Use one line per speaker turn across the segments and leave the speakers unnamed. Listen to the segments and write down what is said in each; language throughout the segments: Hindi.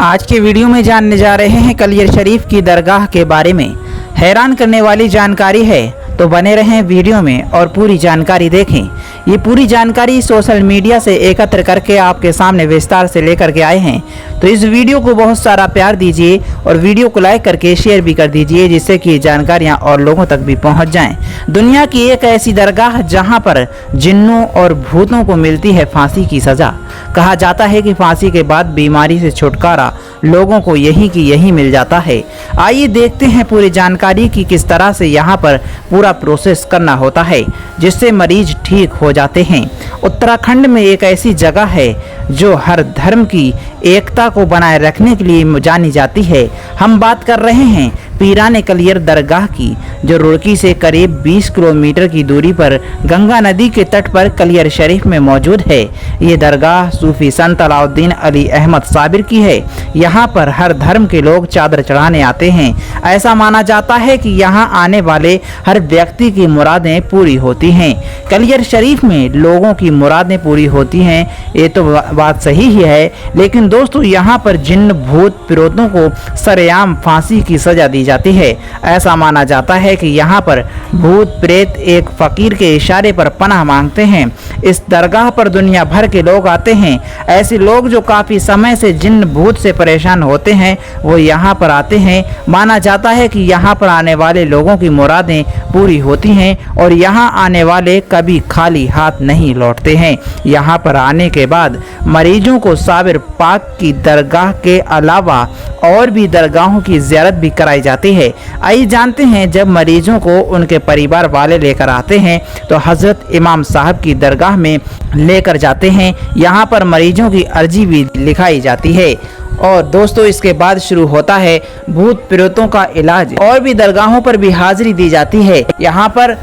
आज के वीडियो में जानने जा रहे हैं कलियर शरीफ की दरगाह के बारे में। हैरान करने वाली जानकारी है, तो बने रहें वीडियो में और पूरी जानकारी देखें। ये पूरी जानकारी सोशल मीडिया से एकत्र करके आपके सामने विस्तार से लेकर के आए हैं, तो इस वीडियो को बहुत सारा प्यार दीजिए और वीडियो को लाइक करके शेयर भी कर दीजिए, जिससे कि जानकारियां और लोगों तक भी पहुंच जाएं। दुनिया की एक ऐसी दरगाह जहां पर जिन्नों और भूतों को मिलती है फांसी की सजा। कहा जाता है कि फांसी के बाद बीमारी से छुटकारा लोगों को यहीं की यहीं मिल जाता है। आइए देखते हैं पूरी जानकारी की किस तरह से यहाँ पर पूरा प्रोसेस करना होता है, जिससे मरीज ठीक हो जाते हैं। उत्तराखंड में एक ऐसी जगह है जो हर धर्म की एकता को बनाए रखने के लिए जानी जाती है। हम बात कर रहे हैं पीराने कलियर दरगाह की, जो रुड़की से करीब 20 किलोमीटर की दूरी पर गंगा नदी के तट पर कलियर शरीफ में मौजूद है। ये दरगाह सूफी संत अलाउद्दीन अली अहमद साबिर की है। यहाँ पर हर धर्म के लोग चादर चढ़ाने आते हैं। ऐसा माना जाता है कि यहाँ आने वाले हर व्यक्ति की मुरादें पूरी होती हैं। कलियर शरीफ में लोगों की मुरादें पूरी होती हैं, ये तो बात सही ही है, लेकिन दोस्तों यहाँ पर जिन्न भूत प्रेतों को सरेआम फांसी की सजा दी जाती है। ऐसा माना जाता है कि यहाँ पर भूत प्रेत एक फकीर के इशारे पर पनाह मांगते हैं। इस दरगाह पर दुनिया भर के लोग आते हैं। ऐसे लोग जो काफी समय से जिन्न भूत से परेशान होते हैं, वो यहाँ पर आते हैं। माना जाता है कि यहाँ पर आने वाले लोगों की मुरादें पूरी होती हैं और यहाँ आने वाले कभी खाली हाथ नहीं लौटते हैं। यहाँ पर आने के बाद मरीजों को साबिर पाक की दरगाह के अलावा और भी दरगाहों की ज़ियारत भी कराई जाती है। आइए जानते हैं, जब मरीजों को उनके परिवार वाले लेकर आते हैं तो हजरत इमाम साहब की दरगाह में लेकर जाते हैं। यहाँ पर मरीजों की अर्जी भी लिखाई जाती है और दोस्तों इसके बाद शुरू होता है भूत प्रेतों का इलाज। और भी दरगाहों पर भी हाजिरी दी जाती है। यहाँ पर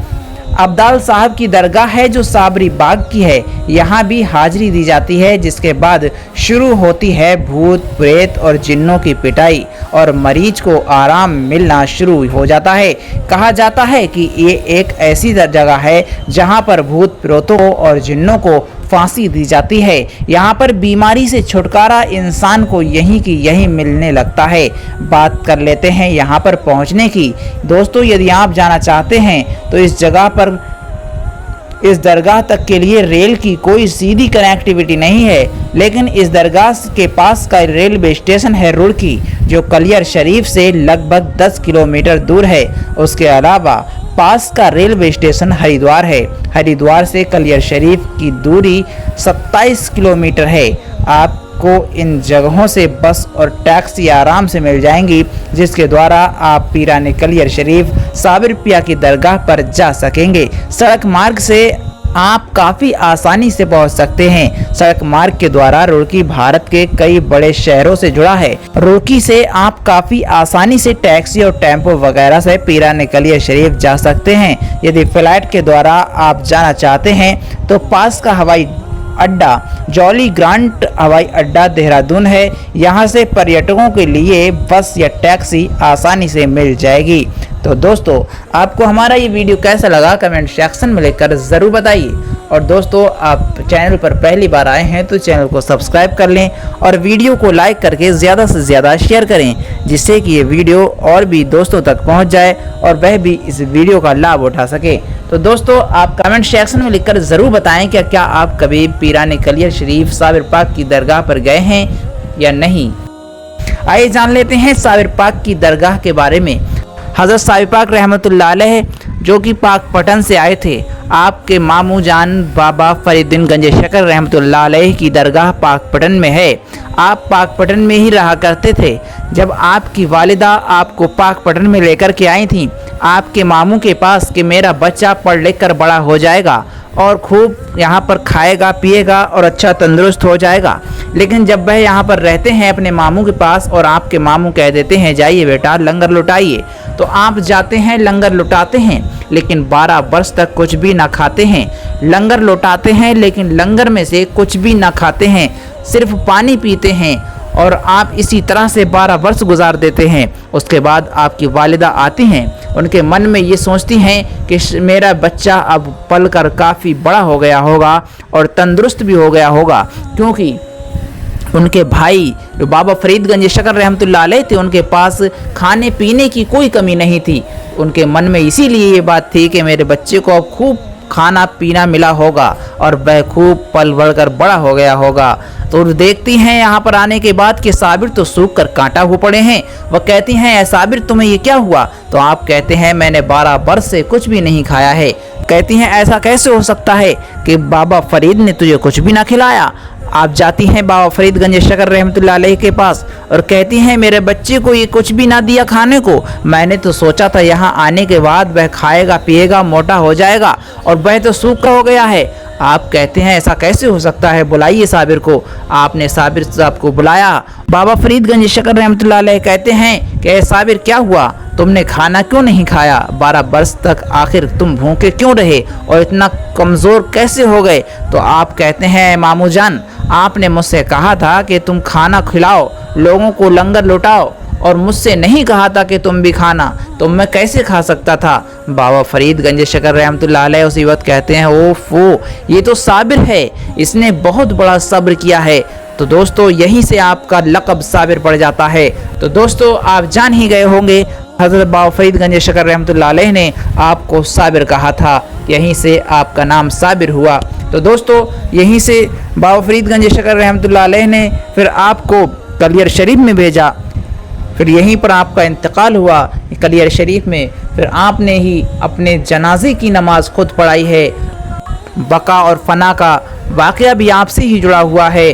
अब्दाल साहब की दरगाह है जो साबरी बाग की है, यहाँ भी हाजिरी दी जाती है। जिसके बाद शुरू होती है भूत प्रेत और जिन्नों की पिटाई और मरीज को आराम मिलना शुरू हो जाता है। कहा जाता है कि ये एक ऐसी जगह है जहाँ पर भूत प्रेतों और जिन्नों को फांसी दी जाती है। यहाँ पर बीमारी से छुटकारा इंसान को यहीं की यहीं मिलने लगता है। बात कर लेते हैं यहाँ पर पहुँचने की। दोस्तों यदि आप जाना चाहते हैं तो इस जगह पर इस दरगाह तक के लिए रेल की कोई सीधी कनेक्टिविटी नहीं है, लेकिन इस दरगाह के पास का रेलवे स्टेशन है रुड़की, जो कलियर शरीफ से लगभग 10 किलोमीटर दूर है। उसके अलावा पास का रेलवे स्टेशन हरिद्वार है। हरिद्वार से कलियर शरीफ की दूरी 27 किलोमीटर है। आपको इन जगहों से बस और टैक्सी आराम से मिल जाएंगी, जिसके द्वारा आप पीराने कलियर शरीफ साबिर पिया की दरगाह पर जा सकेंगे। सड़क मार्ग से आप काफ़ी आसानी से पहुंच सकते हैं। सड़क मार्ग के द्वारा रुड़की भारत के कई बड़े शहरों से जुड़ा है। रुड़की से आप काफ़ी आसानी से टैक्सी और टेम्पो वगैरह से पीराने कलियर शरीफ जा सकते हैं। यदि फ्लाइट के द्वारा आप जाना चाहते हैं तो पास का हवाई अड्डा जॉली ग्रांट हवाई अड्डा देहरादून है। यहाँ से पर्यटकों के लिए बस या टैक्सी आसानी से मिल जाएगी। तो दोस्तों आपको हमारा ये वीडियो कैसा लगा कमेंट सेक्शन में लिखकर ज़रूर बताइए। और दोस्तों आप चैनल पर पहली बार आए हैं तो चैनल को सब्सक्राइब कर लें और वीडियो को लाइक करके ज़्यादा से ज़्यादा शेयर करें, जिससे कि ये वीडियो और भी दोस्तों तक पहुंच जाए और वह भी इस वीडियो का लाभ उठा सके। तो दोस्तों आप कमेंट सेक्शन में लिखकर ज़रूर बताएं कि क्या आप कभी पीराने कलियर शरीफ साबिर पाक की दरगाह पर गए हैं या नहीं। आइए जान लेते हैं साबिर पाक की दरगाह के बारे में। हज़रत साबिर पाक रहमतुल्लाह अलैह जो कि पाकपटन से आए थे, आपके मामू जान बाबा फरीदुद्दीन गंज शकर रहमतुल्लाह अलैह की दरगाह पाकपटन में है। आप पाकपटन में ही रहा करते थे। जब आपकी वालिदा आपको पाकपटन में लेकर के आई थी आपके मामू के पास कि मेरा बच्चा पढ़ लिख कर बड़ा हो जाएगा और खूब यहाँ पर खाएगा पिएगा और अच्छा तंदुरुस्त हो जाएगा, लेकिन जब वह यहाँ पर रहते हैं अपने मामू के पास और आपके मामू कह देते हैं जाइए बेटा लंगर लुटाइए, तो आप जाते हैं लंगर लुटाते हैं, लेकिन 12 वर्ष तक कुछ भी ना खाते हैं। लंगर लुटाते हैं लेकिन लंगर में से कुछ भी ना खाते हैं, सिर्फ पानी पीते हैं और आप इसी तरह से 12 वर्ष गुजार देते हैं। उसके बाद आपकी वालिदा आती हैं, उनके मन में ये सोचती हैं कि मेरा बच्चा अब पल कर काफ़ी बड़ा हो गया होगा और तंदुरुस्त भी हो गया होगा, क्योंकि उनके भाई जो बाबा फरीद गंज शकर रहमतुल्लाह अलैह थे, उनके पास खाने पीने की कोई कमी नहीं थी। उनके मन में इसीलिए ये बात थी कि मेरे बच्चे को अब खूब खाना पीना मिला होगा और वह खूब पल बढ़कर बड़ा हो गया होगा। तो देखती हैं यहाँ पर आने के बाद कि साबिर तो सूख कर कांटा हो पड़े हैं। वह कहती हैं, ऐ साबिर तुम्हें ये क्या हुआ? तो आप कहते हैं, मैंने 12 बरस से कुछ भी नहीं खाया है। कहती हैं, ऐसा कैसे हो सकता है कि बाबा फरीद ने तुझे कुछ भी ना खिलाया? आप जाती हैं बाबा फरीद गंज शकर रहमतुल्लाह अलैह के पास और कहती हैं, मेरे बच्चे को ये कुछ भी ना दिया खाने को। मैंने तो सोचा था यहाँ आने के बाद वह खाएगा पिएगा मोटा हो जाएगा और वह तो सूखा हो गया है। आप कहते हैं, ऐसा कैसे हो सकता है, बुलाइए साबिर को। आपने साबिर साहब को बुलाया। बाबा फरीद गंज शकर रहमतुल्लाह अलैह कहते हैं कि साबिर क्या हुआ, तुमने खाना क्यों नहीं खाया? 12 बरस तक आखिर तुम भूखे क्यों रहे और इतना कमज़ोर कैसे हो गए? तो आप कहते हैं, मामू जान, आपने मुझसे कहा था कि तुम खाना खिलाओ, लोगों को लंगर लुटाओ और मुझसे नहीं कहा था कि तुम भी खाना, तो मैं कैसे खा सकता था? बाबा फरीद गंज शकर रहमतुल्लाह अलैह उसी वक्त कहते हैं, ओफो, ये तो साबिर है, इसने बहुत बड़ा सब्र किया है। तो दोस्तों यहीं से आपका लक़ब साबिर पड़ जाता है। तो दोस्तों आप जान ही गए होंगे हज़रत बाबा फरीद गंज शकर रहमतुल्लाह अलैह ने आपको साबिर कहा था, यहीं से आपका नाम साबिर हुआ। तो दोस्तों यहीं से बाबा फरीद गंज शकर रहमतुल्लाह अलैह ने फिर आपको कलियर शरीफ में भेजा, फिर यहीं पर आपका इंतकाल हुआ कलियर शरीफ में। फिर आपने ही अपने जनाजे की नमाज खुद पढ़ाई है। बका और फना का वाक़या भी आपसे ही जुड़ा हुआ है।